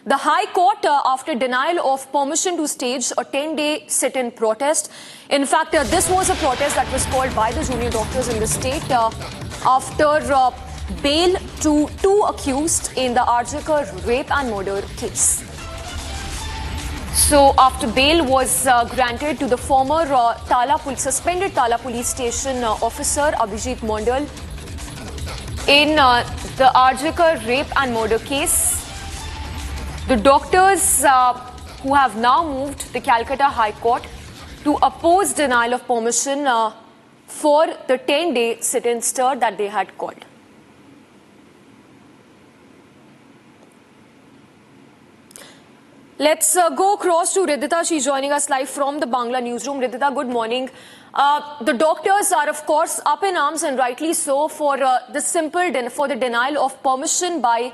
the High Court after denial of permission to stage a 10-day sit-in protest. In fact, this was a protest that was called by the junior doctors in the state after bail to two accused in the R.J. Kar rape and murder case. So, after bail was granted to the former suspended Tala police station officer Abhijit Mondal in the R.J. Kar rape and murder case, the doctors who have now moved the Calcutta High Court to oppose denial of permission for the 10-day sit-in stir that they had called. Let's go across to Ridhita. She's joining us live from the Bangla newsroom. Ridhita, good morning. The doctors are, of course, up in arms, and rightly so, for the denial of permission by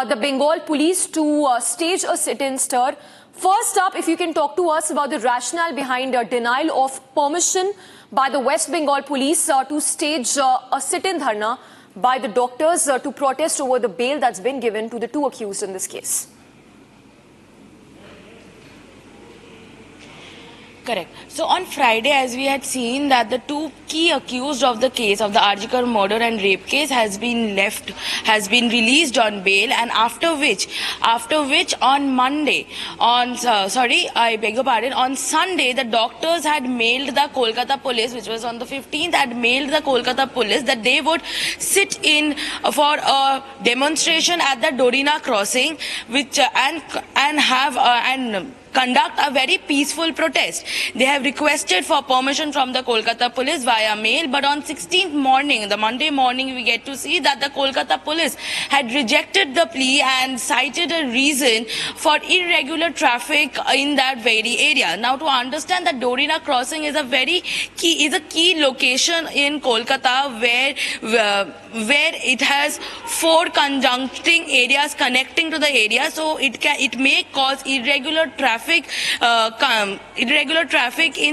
the Bengal police to stage a sit-in stir. First up, if you can talk to us about the rationale behind denial of permission by the West Bengal police to stage a sit-in dharna by the doctors to protest over the bail that's been given to the two accused in this case. Correct. So on Friday, as we had seen that the two key accused of the case of the R.J. Kar murder and rape case has been released on bail, and after which on Monday, on Sunday, the doctors had mailed the Kolkata police, which was on the 15th, had mailed the Kolkata police that they would sit in for a demonstration at the Dorina crossing, which and conduct a very peaceful protest. They have requested for permission from the Kolkata police via mail, but on 16th morning, the Monday morning, we get to see that the Kolkata police had rejected the plea and cited a reason for irregular traffic in that very area. Now, to understand that Dorina crossing is a key location in Kolkata where it has four conjuncting areas connecting to the area, so it may cause irregular traffic in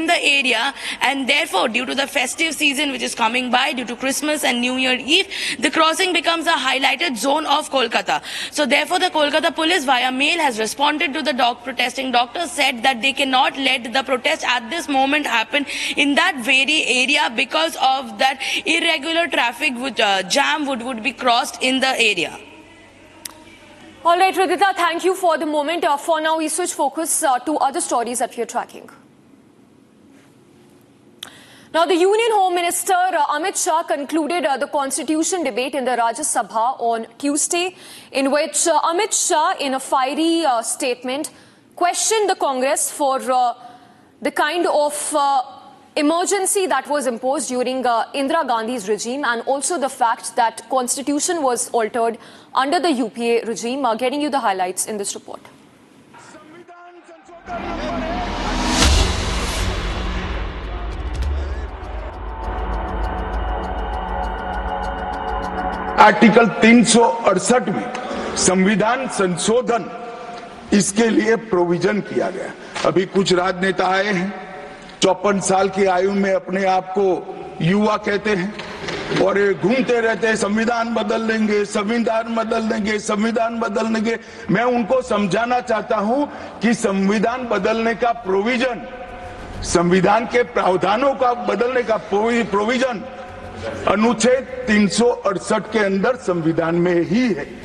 the area, and therefore due to the festive season which is coming by, due to Christmas and New Year Eve, the crossing becomes a highlighted zone of Kolkata. So therefore the Kolkata police via mail has responded to the protesting doctors, said that they cannot let the protest at this moment happen in that very area because of that irregular traffic jam would be crossed in the area. All right, Ridhita, thank you for the moment. For now, we switch focus to other stories that we are tracking. Now, the Union Home Minister Amit Shah concluded the constitution debate in the Rajya Sabha on Tuesday, in which Amit Shah, in a fiery statement, questioned the Congress for the kind of emergency that was imposed during Indira Gandhi's regime, and also the fact that constitution was altered under the UPA regime. Getting you the highlights in this report. Article 368 में संविधान संशोधन इसके लिए provision किया गया। अभी कुछ राजनेता आए हैं, 54 साल की आयु में अपने आप को युवा कहते हैं और ये घूमते रहते हैं, संविधान बदल देंगे, संविधान बदल देंगे, संविधान बदल देंगे। मैं उनको समझाना चाहता हूं कि संविधान बदलने का प्रोविजन, संविधान के प्रावधानों का बदलने का प्रोविजन अनुच्छेद 368 के अंदर संविधान में ही है।